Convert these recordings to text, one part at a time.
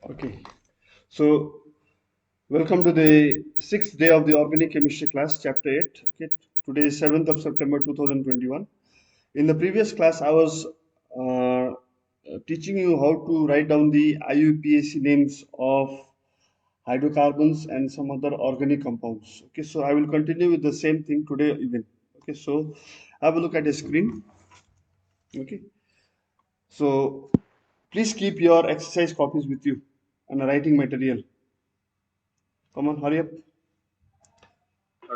Okay, so welcome to the sixth day of the organic chemistry class, chapter 8. Okay, today is 7th of September 2021. In the previous class, I was teaching you how to write down the IUPAC names of hydrocarbons and some other organic compounds. Okay, so I will continue with the same thing today even. Okay, so have a look at the screen. Okay, so please keep your exercise copies with you and a writing material. Come on, hurry up.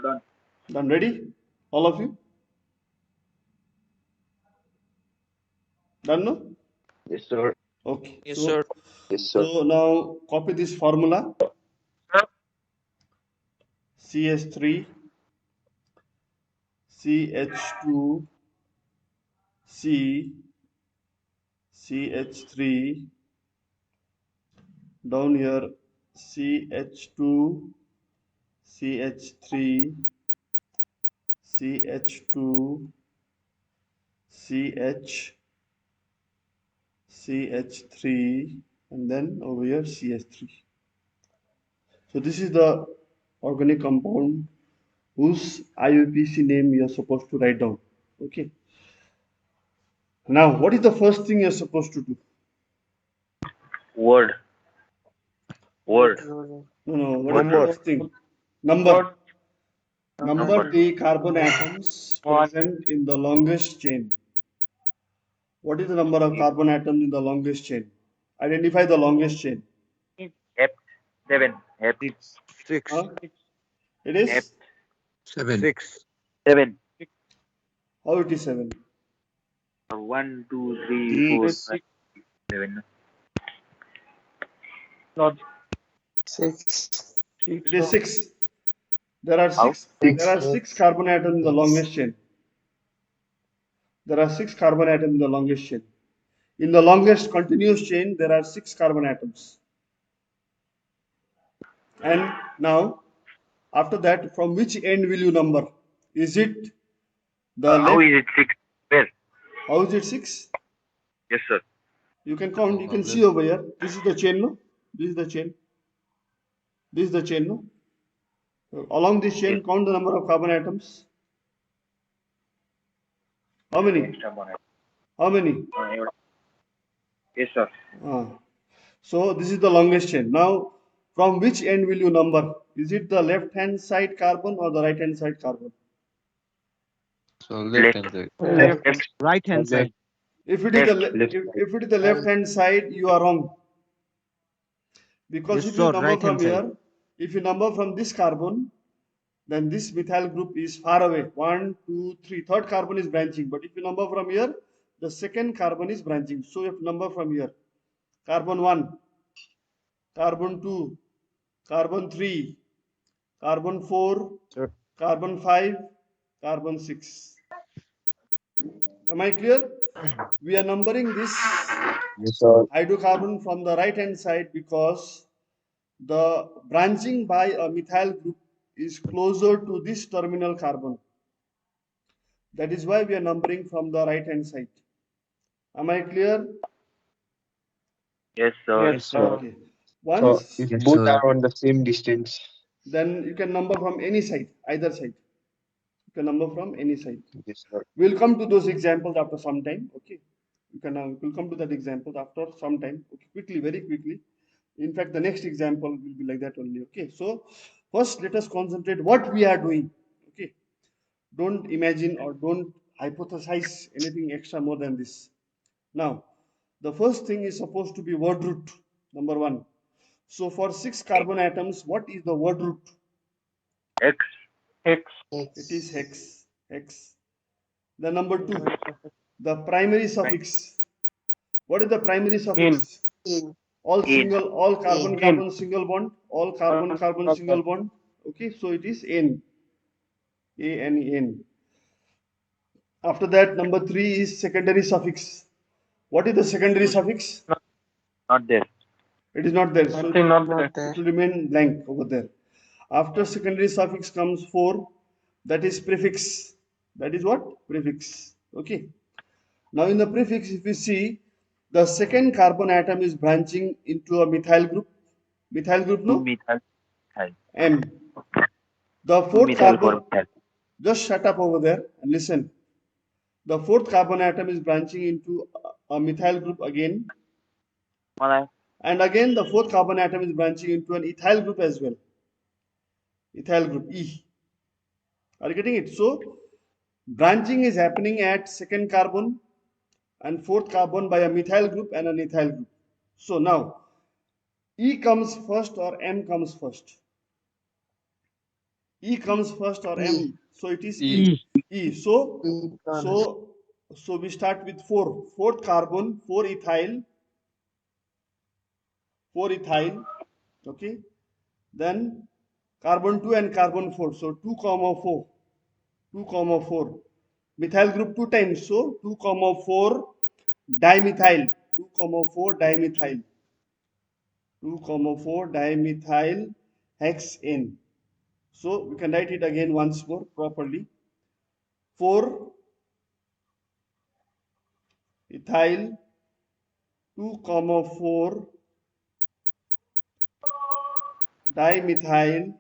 Done. Done. Ready? All of you? Done, no? Yes, sir. Okay. Yes, sir. Yes, sir. So now copy this formula. CS3, CH2, C, CH3, down here CH2, CH3, CH2, CH, CH3, and then over here CH3. So this is the organic compound whose IUPAC name you are supposed to write down. Okay. Now, what is the first thing you're supposed to do? Word. Word. No, what is the Number. first thing? Number. Number Number. the carbon atoms present in the longest chain. What is the number of carbon atoms in the longest chain? Identify the longest chain. F. 7. F. Six. Huh? It F. is? Seven. Six. 7. How it is 7? 1, 2, 3, 4, 5, 7. Not Six. It is 6. There are how? 6. There Six. are 6 carbon atoms in the longest chain. There are 6 carbon atoms in the longest chain. In the longest continuous chain, there are 6 carbon atoms. And now, after that, from which end will you number? Is it the How left? is it 6? Where? How is it 6? Yes, sir. You can count. You can see over here. This is the chain, no? This is the chain. This is the chain, no? Along this Yes. chain, count the number of carbon atoms. How many? How many? Yes, sir. So this is the longest chain. Now, from which end will you number? Is it the left-hand side carbon or the right-hand side carbon? So left hand side. Left. Right hand side. If it is the Left. if it is the left-hand side, you are wrong. Because Yes, if you sir. number Right from hand side. here, if you number from this carbon, then this methyl group is far away. 1, 2, 3. Third carbon is branching. But if you number from here, the second carbon is branching. So you have to number from here. Carbon 1, carbon 2, carbon 3, carbon 4, Sir. carbon 5, carbon 6. Am I clear? We are numbering this Yes, sir. hydrocarbon from the right hand side because the branching by a methyl group is closer to this terminal carbon. That is why we are numbering from the right hand side. Am I clear? Yes, sir. Yes, sir. Okay. So Once, if Yes, both sir. are on the same distance. then you can number from any side, either side. You can number from any side. Yes, sir. We'll come to those examples after some time. Okay. We'll come to that example after some time. Okay, quickly, very quickly. In fact, the next example will be like that only. Okay. So first, let us concentrate what we are doing. Okay. Don't imagine or don't hypothesize anything extra more than this. Now, the first thing is supposed to be word root, number 1. So for 6 carbon atoms, what is the word root? X. X. It is hex. Hex. The number 2, the primary suffix. What is the primary suffix? In. All In. single, all carbon In. carbon single bond, all carbon carbon single bond. Okay, so it is N. ANN. After that, number 3 is secondary suffix. What is the secondary suffix? Not there. It is not there. So Nothing not it there. will remain blank over there. After secondary suffix comes 4. That is prefix. That is what? Prefix. Okay. Now in the prefix, if you see, The second carbon atom is branching into a methyl group. Methyl group, no? Methyl. Methyl. M. The Two fourth methyl for carbon, methyl. just shut up over there and listen. The fourth carbon atom is branching into a methyl group again. Malay. And again, the fourth carbon atom is branching into an ethyl group as well. Ethyl group, E. Are you getting it? So, branching is happening at second carbon and fourth carbon by a methyl group and an ethyl group. So, now, E comes first or M comes first? E comes first or E. M? So, it is E. E. E. So, E. so, so we start with 4. Fourth carbon, 4 ethyl, 4 ethyl, okay? Then carbon 2 and carbon 4. So 2 comma 4. 2 comma 4. Methyl group 2 times. So 2 comma 4 dimethyl. 2 comma 4 dimethyl. 2 comma 4 dimethyl hexane. So we can write it again once more properly. 4 ethyl 2 comma 4 dimethyl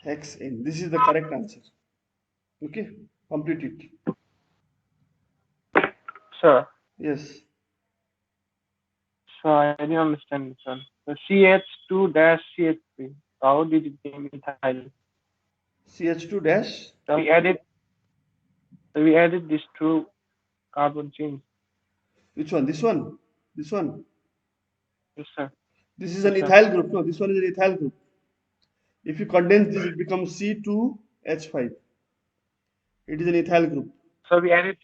hexane. This is the correct answer. Okay, complete it. Sir, Yes. so I didn't understand this one. So CH2-CH3. How did it become methyl? CH2 dash. So we added these two carbon chains. Which one? This one? This one? Yes, sir. This is an Yes, sir. ethyl group. No, this one is an ethyl group. If you condense this, it becomes C2H5. It is an ethyl group. So we added.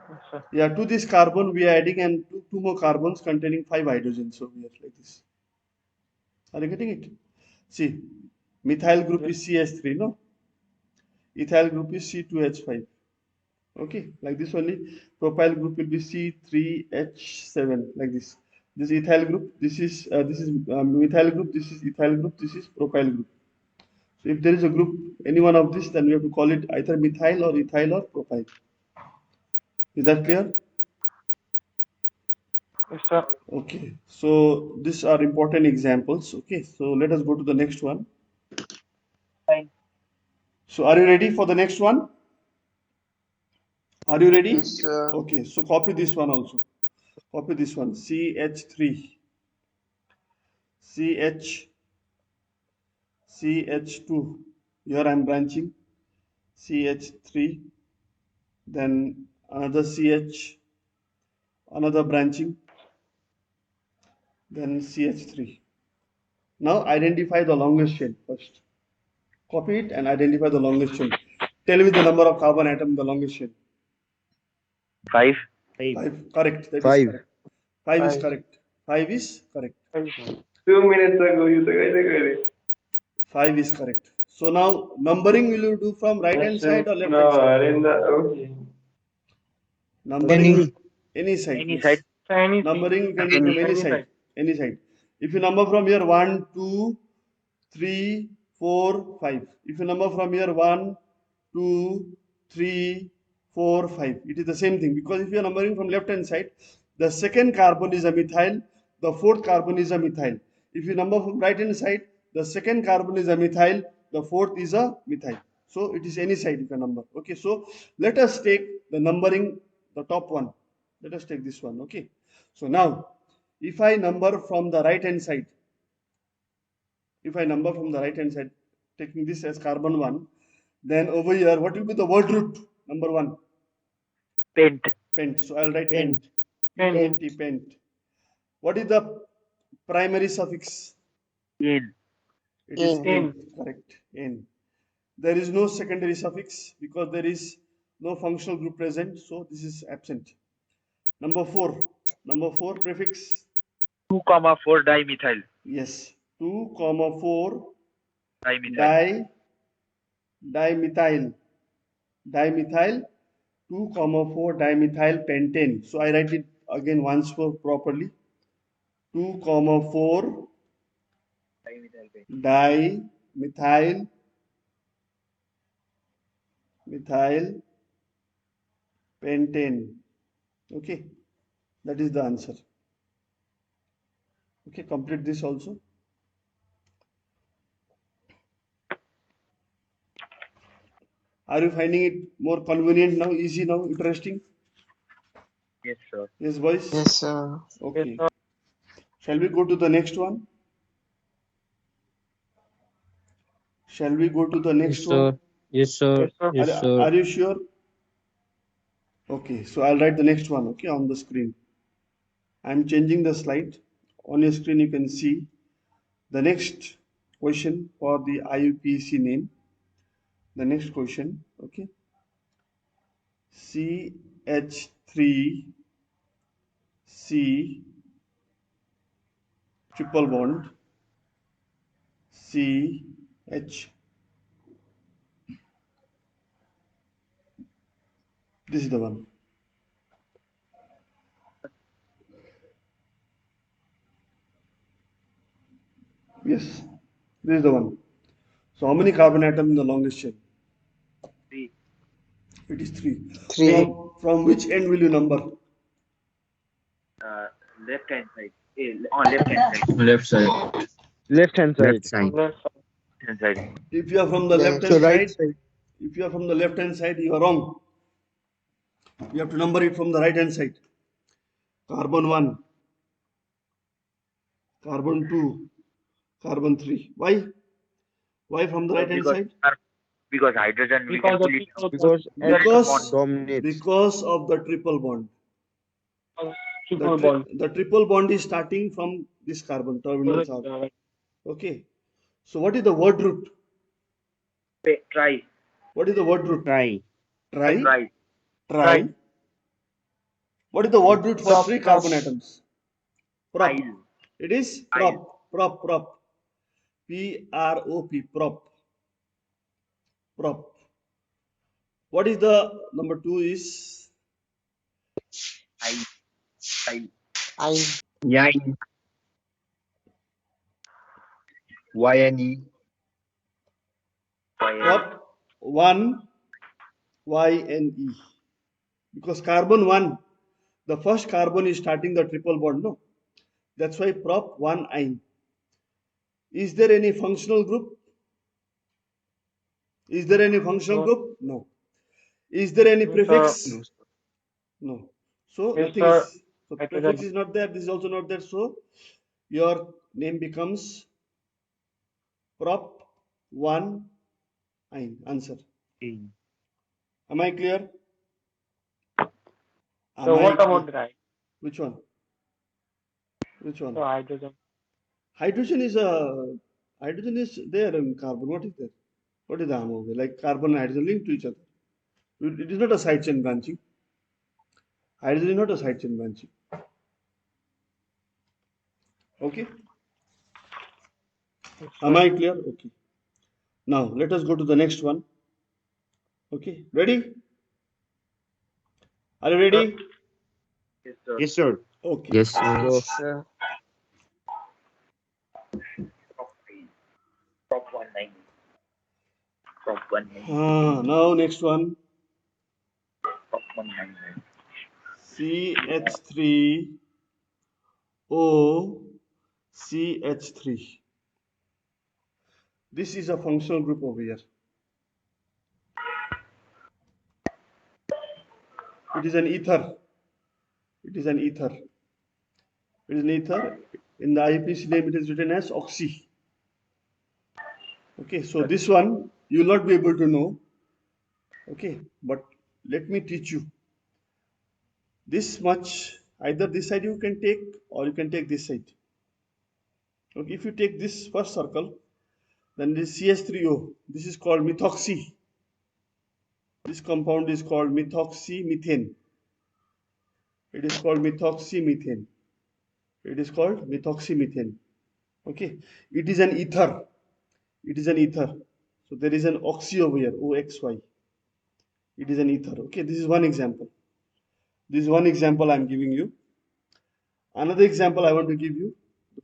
Yes, sir. Yeah, to this carbon we are adding and two more carbons containing 5 hydrogens. So we have like this. Are you getting it? See, methyl group is CH3, no? Ethyl group is C2H5. Okay, like this only. Propyl group will be C3H7, like this. This ethyl group, this is methyl group, this is ethyl group, this is propyl group. So if there is a group, any one of this, then we have to call it either methyl or ethyl or propyl. Is that clear? Yes, sir. Okay, so these are important examples. Okay, so let us go to the next one. Fine. So are you ready for the next one? Are you ready? Yes, sir. Okay, so copy this one also. Copy this one. CH3, CH, CH2. Here I am branching. CH3, then another CH, another branching, then CH3. Now identify the longest chain first. Copy it and identify the longest chain. Tell me the number of carbon atom in the longest chain. 5. 5. Correct. That is 5. correct. 5 is 5. correct. 5 is correct. 2 minutes ago, you said 5 is correct. So now numbering will you do from right hand side or left hand no, side? okay. Numbering Any. any side. Any Yes. side. So anything. Numbering you can do from any side. Any side. If you number from here 1, 2, 3, 4, 5. If you number from here 1, 2, 3, 4, 5. It is the same thing because if you are numbering from left hand side, the second carbon is a methyl, the fourth carbon is a methyl. If you number from right hand side, the second carbon is a methyl, the fourth is a methyl. So it is any side you can number. Okay, so let us take the numbering, the top one. Let us take this one. Okay, so now if I number from the right hand side, if I number from the right hand side, taking this as carbon 1, then over here, what will be the word root? Number 1, Pent. pent. So I'll write pent. Pent. P-E-N-T, pent. What is the primary suffix? In. It is N. N, correct, N. There is no secondary suffix because there is no functional group present, so this is absent. Number 4, prefix, 2, 4 dimethyl. yes, 2, 4, Dimethyl. dimethyl, dimethyl 2, 4 dimethyl pentane. So I write it again once more properly. 2, 4 dimethyl methyl pentane. Okay, that is the answer. Okay, complete this also. Are you finding it more convenient now, easy now, interesting? Yes, sir. Yes, boys? Yes, sir. Okay. Shall we go to the next one? Shall we go to the next Yes, one? sir. Yes, sir. Yes, sir. Yes, sir. Are you sure? Okay, so I'll write the next one, okay, on the screen. I'm changing the slide. On your screen, you can see the next question for the IUPAC name. The next question, okay. CH3C triple bond CH. This is the one. Yes, this is the one. So how many carbon atoms in the longest chain? 3. It is 3. 3. From which end will you number? Left hand side. On left hand side. Left side. Left hand side. Left side. Left side. Hand side. If you are from the left Left. So hand right side, side. if you are from the left hand side, you are wrong. You have to number it from the right hand side. Carbon 1, carbon 2, carbon 3. Why? Why from the right hand side? Because hydrogen we can Because pull the it down. Because Because dominates. because of the triple bond. triple bond. The triple bond is starting from this carbon, terminal carbon. Right. Okay. So what is the word root? Try. What is the word root? Try. Try. Try. Try. What is the word root for Prop, 3 prop. carbon atoms? Prop. Pile. It is Pile. prop. P-R-O-P. Prop. Prop. What is the number 2 is? I. I. Yine. YNE. Prop 1 YNE. Because carbon 1, the first carbon is starting the triple bond, no? That's why prop 1 ine. Is there any functional group? Is there any functional No. group? No. Is there any Yes, prefix? sir. No. So Yes, nothing sir. is. So prefix is not there. This is also not there. So your name becomes prop 1 ine. Answer. Am I clear? So what about the right? Which one? Which one? So hydrogen. Hydrogen is there in carbon. What is there? What is the arm of it? Like carbon and hydrogen linked to each other. It is not a side chain branching. Hydrogen is not a side chain branching. Okay. Am I clear? Okay. Now let us go to the next one. Okay. Ready? Are you ready? Yes, sir. Yes, sir. Okay. Yes, sir. Sir. Prop 190. Prop 190. Now next one. Prop 199. CH3O CH3. This is a functional group over here. It is an ether. It is an ether. It is an ether. In the IUPAC name, it is written as oxy. Okay, so this one you will not be able to know. Okay, but let me teach you. This much, either this side you can take or you can take this side. Okay, if you take this first circle, then this CH3O, this is called methoxy. This compound is called methoxymethane. It is called methoxymethane. It is called methoxymethane. Okay, it is an ether. It is an ether. So there is an oxy over here, OXY. It is an ether. Okay, this is one example. This is one example I'm giving you. Another example I want to give you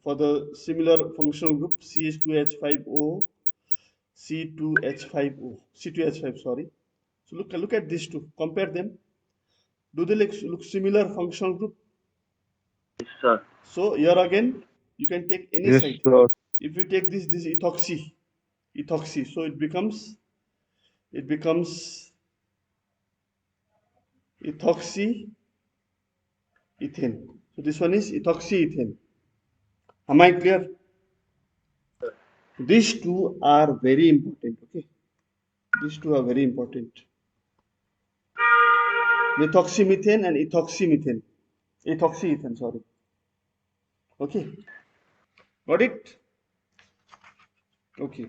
for the similar functional group CH2H5O, C2H5O, C2H5, sorry. So look at these two, compare them. Do they look similar functional group? Yes, sir. So here again, you can take any Yes, side. sir. If you take this ethoxy, so it becomes ethoxy ethane. So this one is ethoxy ethane. Am I clear? These two are very important. Okay, these two are very important. Methoxymethane and ethoxymethane. Ethoxyethane, sorry. Okay, got it? Okay.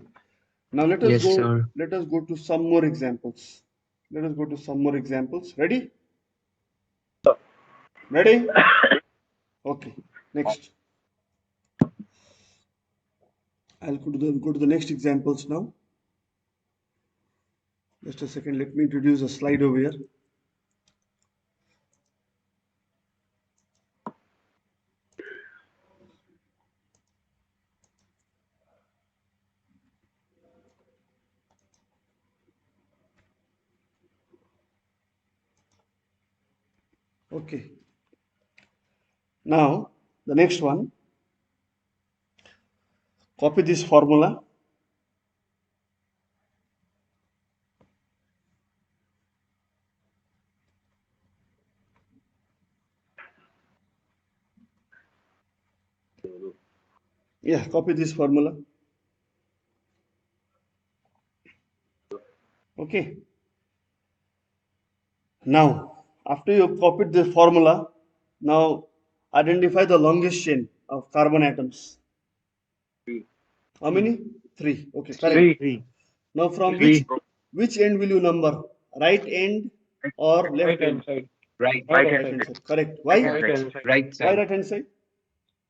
Now let us Yes, go. sir. Let us go to some more examples. Let us go to some more examples. Ready? Ready? Okay. Next. I'll go to the next examples now. Just a second. Let me introduce a slide over here. Okay. Now the next one. Copy this formula. Yeah, copy this formula. Okay. Now, after you have copied this formula, now identify the longest chain of carbon atoms. Three. How many? Three. Okay, correct. Three. Three. Now from Three. which end will you number? Right end or left Right hand end? side. Right. Right Right hand hand side. side. Correct. Right Why? hand Right side. hand side. Right Why side. right hand side?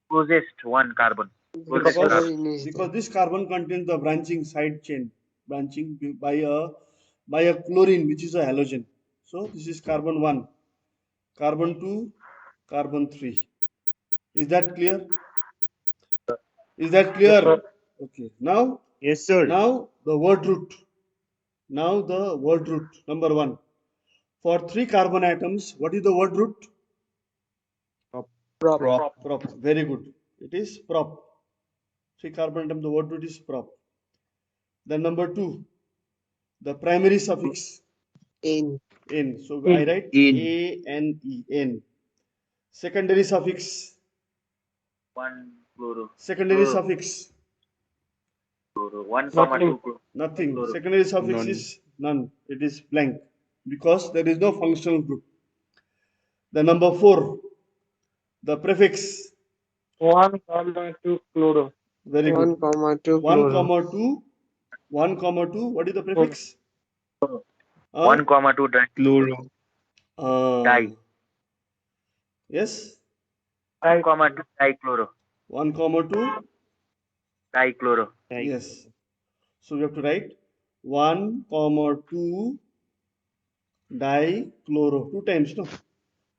Closest one carbon. Closest Because carbon. this carbon contains the branching side chain, branching by a chlorine, which is a halogen. So this is carbon 1, carbon 2, carbon 3. Is that clear? Is that Yes, clear? sir. Okay. Now Yes, sir. the word root. Now the word root number 1. For 3 carbon atoms, what is the word root? Prop. Prop. Very good. It is prop. 3 carbon atom, the word root is prop. Then number 2, the primary suffix In. N. So I In. write In. ANEN. Secondary suffix. One chloro. Secondary Chloro. suffix. Chloro. One comma Nothing. two chloro. Nothing. Chloro. Secondary suffix None. is none. It is blank because there is no functional group. The number 4, the prefix. 1,2 chloro. Very good. 1,2 1 chloro. comma 2. 1 comma 2. What is the prefix? One comma two Chloro. di. Yes. One comma two dichloro. 1 comma 2. Dichloro. Right. Yes. So we have to write 1 comma 2 dichloro. 2 times, no?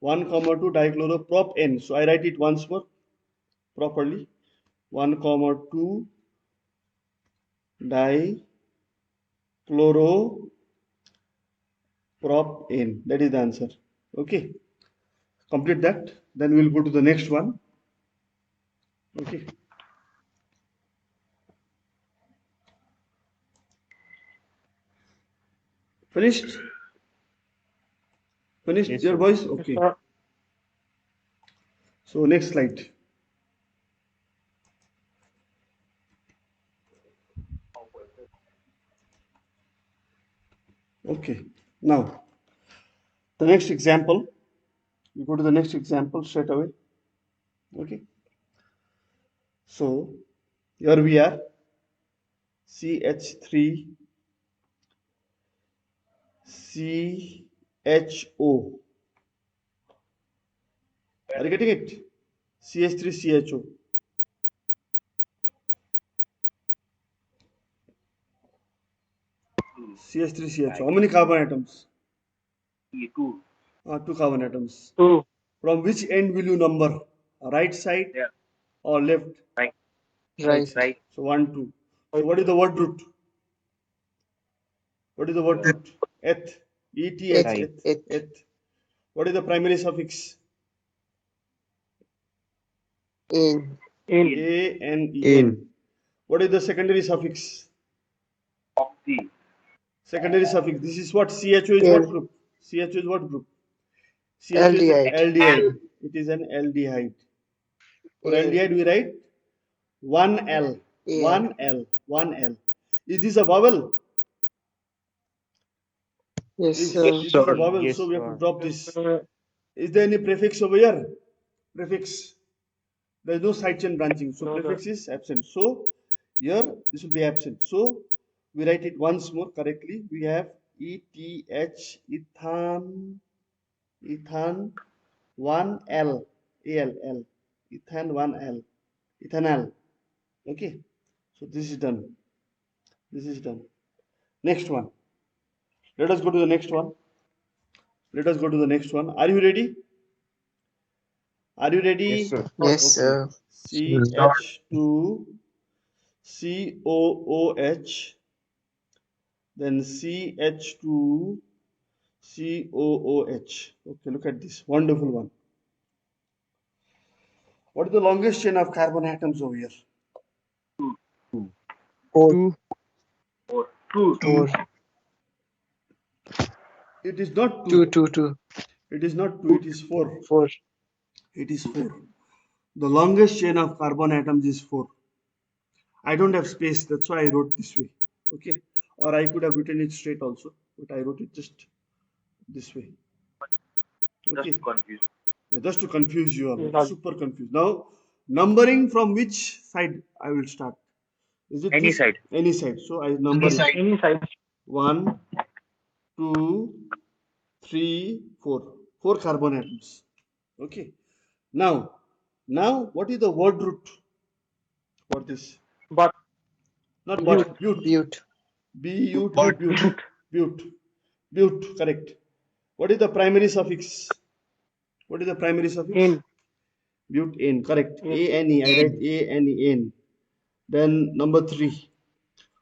1 comma 2 dichloro prop N. So I write it once more properly. 1 comma 2 dichloro prop N. That is the answer. Okay. Complete that. Then we'll go to the next one. Okay. Finished? Finished, Yes, dear sir. boys? Yes, Okay. sir. So next slide. Okay. Now, the next example. We go to the next example straight away. Okay. So here we are. CH3 CHO. Are you getting it? CH3CHO. CH3CHO. How many carbon atoms? Two. 2 carbon atoms. 2. From which end will you number? Right side Yeah. or left? Right. Right. Side. Right. So 1, 2. So what is the word root? What is the word root? Eth. ETH. Right. Eth. Eth. What is the primary suffix? In. In. A N E In. N. What is the secondary suffix? Oxy. Secondary suffix. This is what? CHO is In. what group? CHO is what group? CHO is Aldehyde. aldehyde. It is an aldehyde. For In. aldehyde, we write 1L. In. 1L. 1L. Is this a vowel? Yes, Is sir. this a vowel? Yes, So we have to sir. drop this. Is there any prefix over here? Prefix. There is no side chain branching. So No, sir. prefix is absent. So here this will be absent. So we write it once more correctly. We have ETH, ethan, ethan, 1L, AL, ethan 1L, ethanol. Okay. So this is done. This is done. Next one. Let us go to the next one. Let us go to the next one. Are you ready? Are you ready? Yes, sir. Yes, Okay. sir. CH2 COOH, then CH2 COOH. Okay, look at this wonderful one. What is the longest chain of carbon atoms over here? Four. Two. Or two. Four. It is not Two. 2. Two. Two. It is not 2. It is 4. Four. It is 4. The longest chain of carbon atoms is 4. I don't have space. That's why I wrote this way. Okay. Or I could have written it straight also. But I wrote it just this way. Okay. Just confused. Yeah, just to confuse you all. Yes. Super confused. Now, numbering from which side I will start? Is it Any this? side. Any side. So I number it. Any side. 1, 2, 3, 4. 4 carbon atoms. Okay. Now, what is the word root for this? But Not Butte. but, bute. Butte. B-U-T, But. bute. Bute. Bute, correct. What is the primary suffix? What is the primary suffix? In. Butane, correct. Yes. A-N-E, I write A-N-E-N. Then number 3.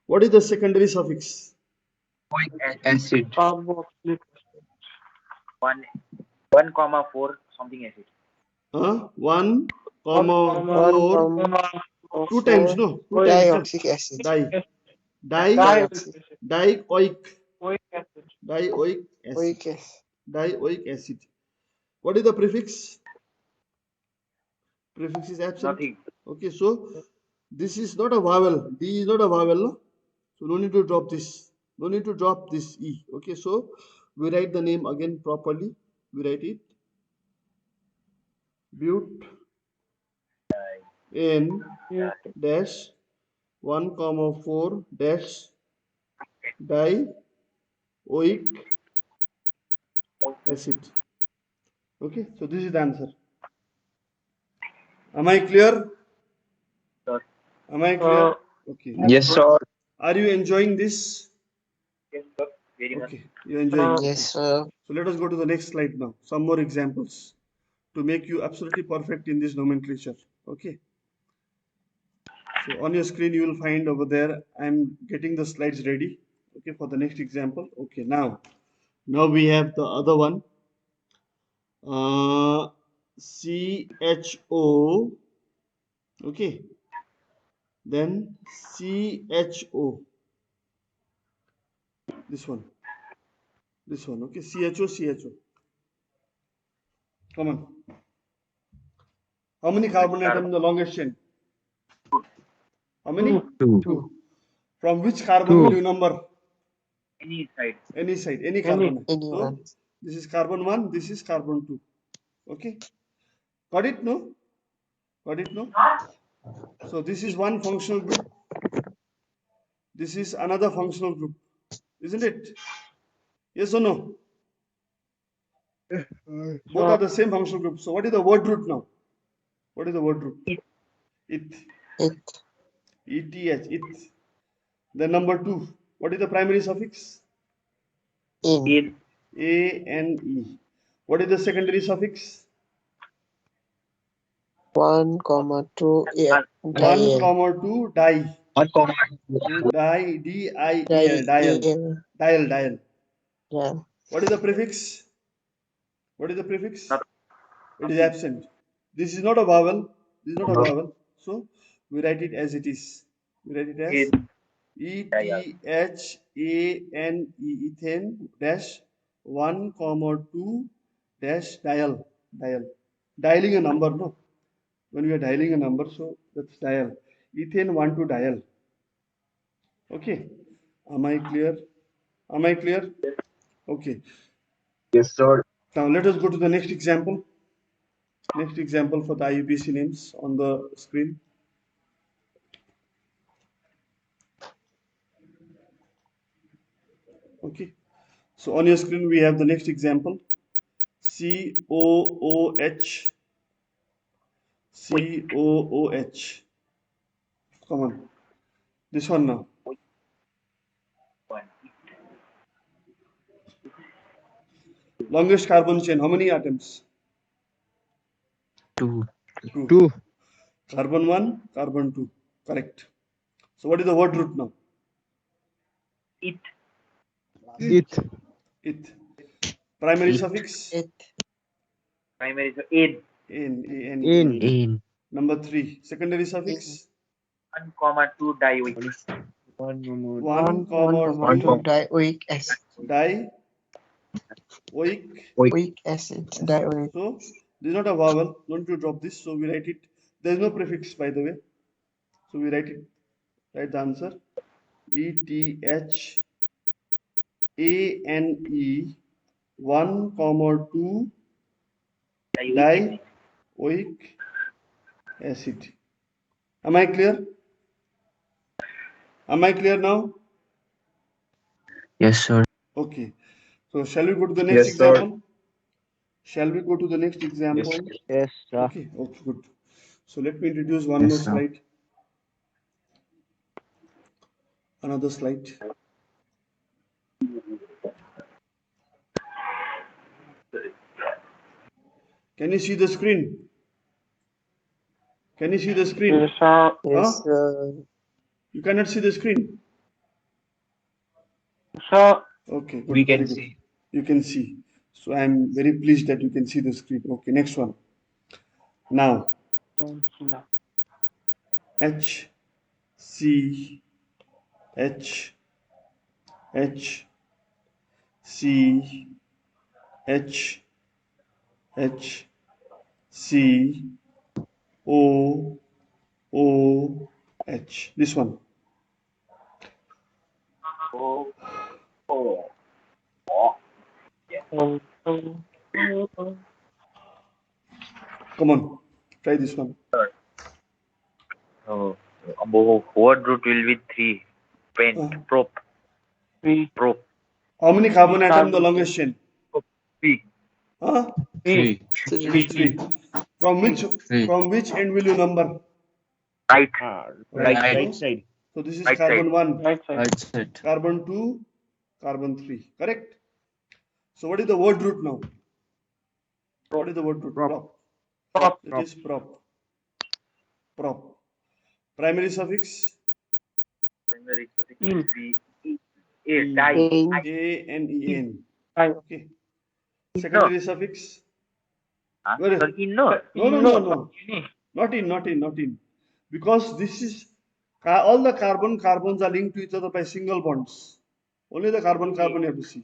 What is the secondary suffix? Acid. Carboxylic acid. 1,4 something acid. 1, One comma, comma 4. Four. 2 times, no? 2 times, no? Dioxylic acid. Dioic Dioxide. Dioic acid. dioic acid. Oic acid. Dioic acid. What is the prefix? Prefix is absent. Nothing. Okay, so this is not a vowel. D is not a vowel, no? So no need to drop this. No need to drop this E. Okay, so we write the name again properly. We write it bute N dash 1 comma 4 dash dioic acid. Okay, so this is the answer. Am I clear? Sir. Am I clear? Okay. Yes, sir. Are you enjoying this? Yes, sir. Very much. Okay, you're enjoying. Okay. Yes, sir. So let us go to the next slide now. Some more examples to make you absolutely perfect in this nomenclature. Okay. So on your screen, you will find over there, I'm getting the slides ready. Okay, for the next example. Okay, now we have the other one. CHO. Okay. Then CHO. This one. This one. Okay, CHO. Come on. How many carbon atoms in the longest chain? How many? Two. From which carbon will you number? Any side. Any side, any carbon. Anyone. So this is carbon 1, this is carbon 2. Okay. Got it? No? Got it? No? So this is one functional group. This is another functional group. Isn't it? Yes or no? Both are the same functional group. So what is the word root now? What is the word root? It. It. ETH. It. Then number 2. What is the primary suffix? In. In. A-N-E. What is the secondary suffix? 1, 2. Yeah. 1, Dial. 2, di. 1 comma. Di, D-I-E-L, dial. Dial. Dial. Dial. What is the prefix? What is the prefix? Not- It is absent. This is not a vowel. This is not a vowel. So we write it as it is. We write it as In ETHANE ethane dash 1 comma 2 dash dial. Dialing a number, no? When we are dialing a number, so that's dial. Ethane 1 to dial. Okay. Am I clear? Am I clear? Okay. Yes, sir. Now let us go to the next example. Next example for the IUPAC names on the screen. Okay. So on your screen we have the next example. COOH. COOH. Come on. This one now. one. Longest carbon chain. How many atoms? 2. 2. 2. Carbon 1, carbon 2. Correct. So what is the word root now? It. It. It. Primary It. suffix? It. Primary is in. In. Number 3. Secondary suffix? 1 comma 2 dioic. 1 1 comma comma 2 2 dioic acid. dioic. Oic acid. Dioic. So this is not a vowel. Don't you drop this. So we write it. There is no prefix, by the way. So we write it. Write the answer. ETHANE 1 comma 2 dioic acid. Am I clear? Am I clear now? Yes, sir. Okay. So shall we go to the next Yes, sir. example? Shall we go to the next example? Yes, sir. Okay, okay, good. So let me introduce one more Yes, sir. slide. Another slide. Can you see the screen? Can you see the screen? Yes, sir. Yes, Huh? sir. You cannot see the screen? Sir, Okay, good. We very can good. see. You can see. So I am very pleased that you can see the screen. Okay, next one. Now, don't see that. H, C, H, H, C, H, H, C, O, O, H. This one. Oh. Oh. Oh, oh, oh, oh. Come on, try this one. Oh. Word root will be 3. Pent. Uh, Prop. 3. Prop. How many carbon Three atom the carbon. longest chain? 3. Huh? 3. 3. It is 3. From which end will you number? Right. Right. Right. So, so this is Right carbon side. 1, Right side. Right side. carbon 2, carbon 3. Correct? So what is the word root now? What is the word root? Prop. Prop. It is prop. Prop. Primary suffix? Primary suffix In. will be a. Die. In. A-N-E-N. I. Okay. Secondary suffix? Huh? Where? Sir, in no. No. Not in. Because this is all the carbons are linked to each other by single bonds. Only the carbon you have to see,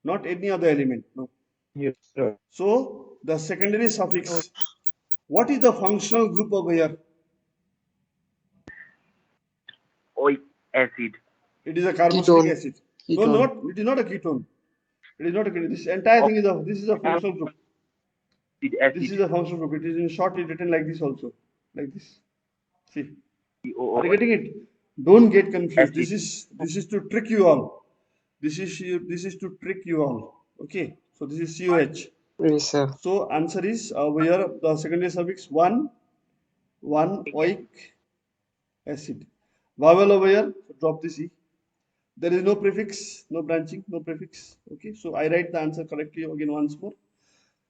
not any other element. No. Yes, sir. So the secondary suffix. What is the functional group over here? Oic acid. It is a carboxylic Ketone. acid. Ketone. No, it is not a ketone. It is not a ketone. This entire thing is a functional group. This is a functional group. It is in short written like this also, like this. See. Are you getting it? Don't get confused. This is to trick you all. This is to trick you all. Okay. So this is COH. Yes, sir. So answer is over here the secondary suffix 1 oic acid. Vowel over here. So drop this E. There is no prefix, no branching, no prefix. Okay. So I write the answer correctly again once more.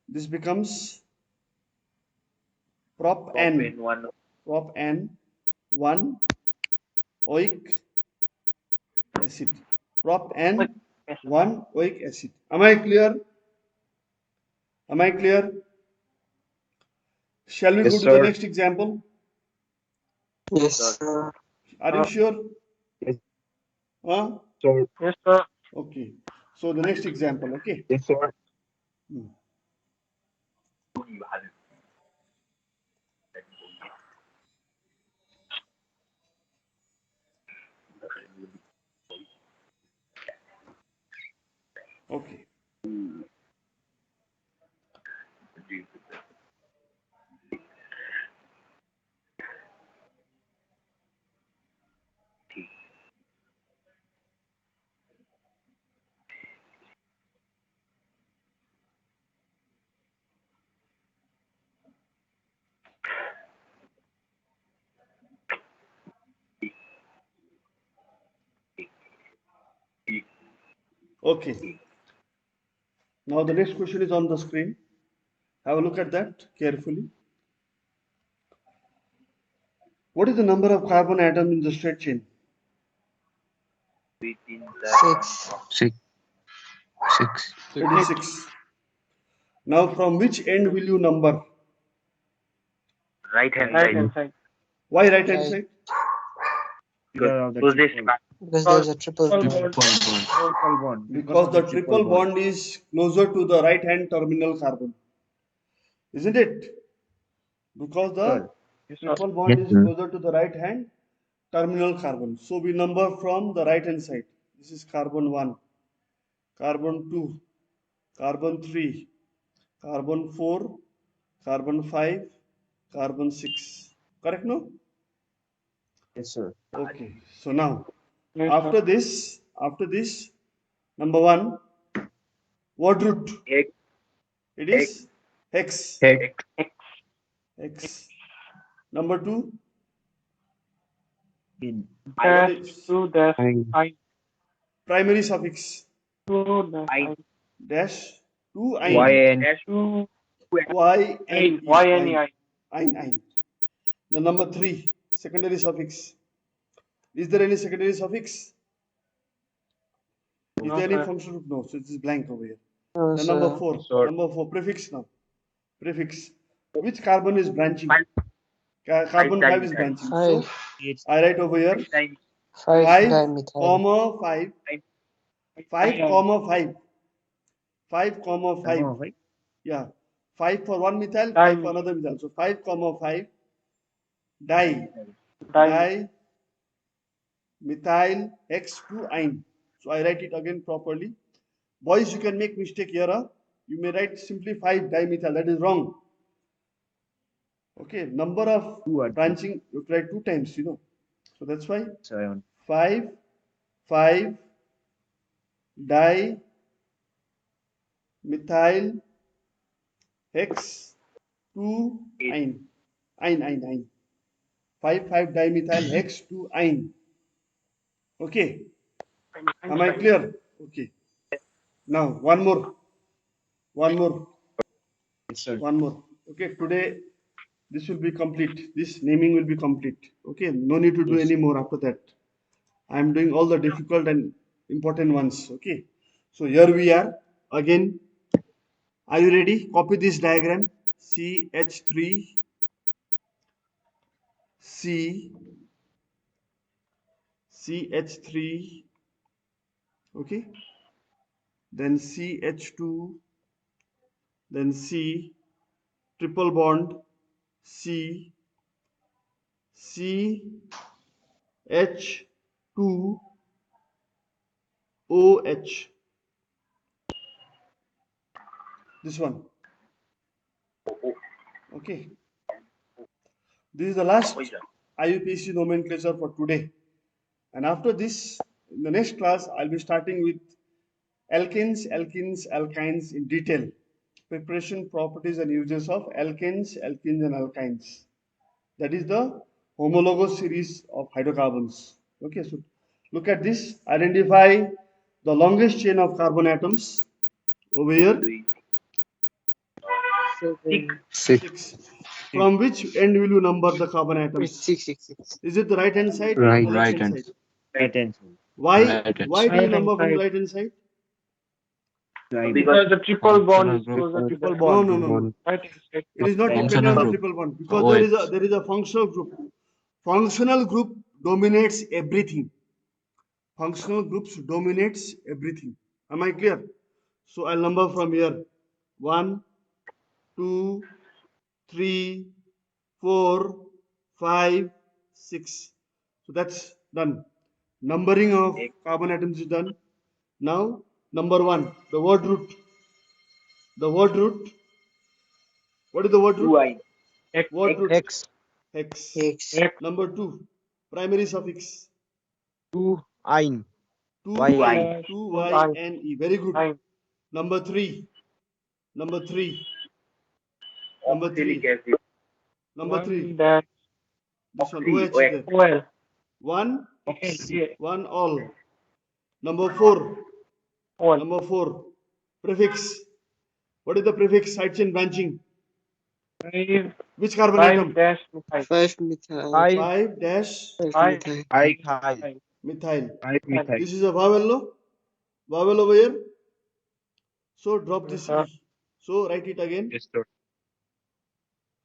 This becomes prop N. Prop N 1 oic acid. Prop N 1 oic acid. Am I clear? Am I clear? Shall we Yes, go to the sir. next example? Yes, Sir. sir. Are you sure? Yes, Huh? sir. Yes, sir. Okay. So the next example, okay. Yes, sir. Hmm. Okay. Okay. Now the next question is on the screen. Have a look at that carefully. What is the number of carbon atoms in the straight chain? Within the 6. 6. 6. It is 6. Now from which end will you number? right hand Right side. hand side. Why right hand Right. side? Because of the Closest triple, part. Because there's a triple Triple bond. bond. triple bond. Because of the triple triple bond is closer to the right hand terminal carbon. Isn't it? Because the Sir. Yes, sir. triple bond Yes, is sir. closer to the right hand terminal carbon. So we number from the right hand side. This is carbon 1, carbon 2, carbon 3, carbon 4, carbon 5, carbon 6. Correct, no? Yes, sir. Okay. So now, Yes, sir. after this, number 1, what root? Hex. It is hex. Heck. X. Hex. Number 2, In. what Dash is 2 dash I. I. primary suffix? 2 dash I. I. Dash 2 I. ein. YN. Dash. 2 Y N N. E. Y N E I. Ein. The number 3, secondary suffix. Is there any secondary suffix? Is No, there any sir. function root? No, so it is blank over here. No, The number sir. 4, Sir. number 4, prefix now. Prefix. Which carbon is branching? Five. Carbon 5 is Dimethyl. branching. So 5. It's I write over here 5 5, dimethyl. comma 5, 5, comma 5, 5, comma 5. right? Yeah, 5 for one methyl, 5 for Dimethyl. another methyl. So 5, comma 5, di, Dimethyl. methyl X2 ein. So I write it again properly. Boys, you can make mistake here. You may write simply 5 dimethyl. That is wrong. Okay, number of 2 are branching you try 2 times, So that's why 7. 5, 5 di methyl hex 2 ein. Ein. 5, 5 dimethyl hex 2 ein. Okay, am I clear? Okay. Now one more. Yes, sir. Okay, today this will be complete. This naming will be complete. Okay, no need to do Yes. any more after that. I am doing all the difficult and important ones. Okay, so here we are again. Are you ready? Copy this diagram. CH3, C, CH3, okay, then CH2, then C, triple bond, C, CH2, OH. This one. Okay. This is the last IUPAC nomenclature for today. And after this, in the next class, I'll be starting with alkanes, alkynes in detail. Preparation, properties, and uses of alkanes, and alkynes. That is the homologous series of hydrocarbons. Okay, so look at this. Identify the longest chain of carbon atoms over here. 7. 6. 6. From which end will you number the carbon It's atoms? 6. Is it the right hand side or Right. the left hand side? Right hand side. Why Right hand do you Right hand number from the side. right hand side? Because the triple bond is Functional group closer or to Triple the bond. No. one. right hand side. It is not Right. dependent on the Functional group. triple bond because OH. there is a functional group. Functional group dominates everything. Functional groups dominates everything. Am I clear? So I'll number from here. 1, 2, 3, 4, 5, 6. So that's done. Numbering of carbon atoms is done. Now, number 1, the word root. The word root. What is the word root? X, Word root. X. Hex. X. X, Number 2, primary suffix. 2. Ein. 2, Y. 2, two Y, I, N, E. Very good. I, Number 3. Number 3. Number 3. Number 3. 1 dash This one, OH is there. OL. 1, Okay, yeah, 1 all. Number 4. OL. Number 4. Prefix. What is the prefix? Side chain branching. 5, Which carbon 5 atom? dash methyl. 5 methyl. 5. 5 dash 5 5 methyl. Methyl. methyl. 5 methyl. This is a vowel, no? Vowel over here. So drop this methyl. E. So write it again. Yes, sir.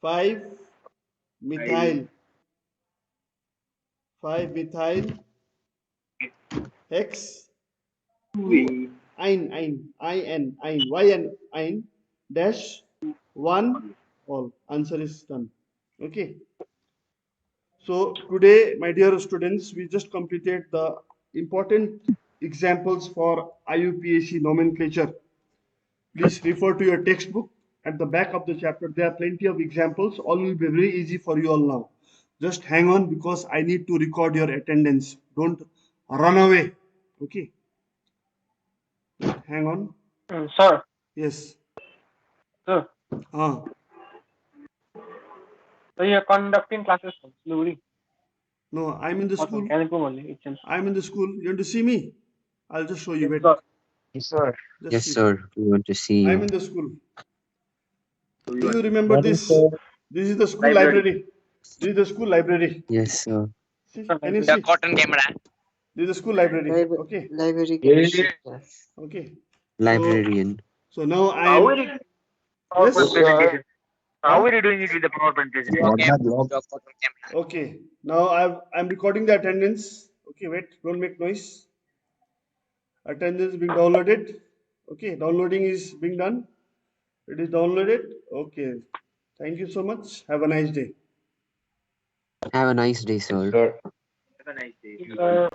5 methyl. 5 methyl hex 2 ein, yn dash 1 all. Answer is done. Okay. So today, my dear students, we just completed the important examples for IUPAC nomenclature. Please refer to your textbook. At the back of the chapter, there are plenty of examples. All will be very easy for you all now. Just hang on because I need to record your attendance. Don't run away. Okay. Just hang on. Sir, Yes. sir. Ah. So you're conducting classes from Sluri No, I'm in the or school. from Canada only. It's in I'm in the school. You want to see me? I'll just show you. yes, Wait. sir. Yes, sir. Just Yes, see. sir. We want to see I'm you. in the school. Do you remember this? This is the school Library. library. This is the school library. Yes, sir. See, Sir, can you library. see? Cotton camera. This is the school library. Libra Okay. library Yes. chemistry. Okay. So Librarian. now I How am. are you doing Yes. PowerPoint presentation? How Huh? are you doing it with the PowerPoint presentation? Cotton camera. Okay. Now I'm recording the attendance. Okay. Wait. Don't make noise. Attendance being downloaded. Okay. Downloading is being done. It is downloaded. Okay. Thank you so much. Have a nice day. Have a nice day, Yes, sir. sir. Have a nice day. Sir,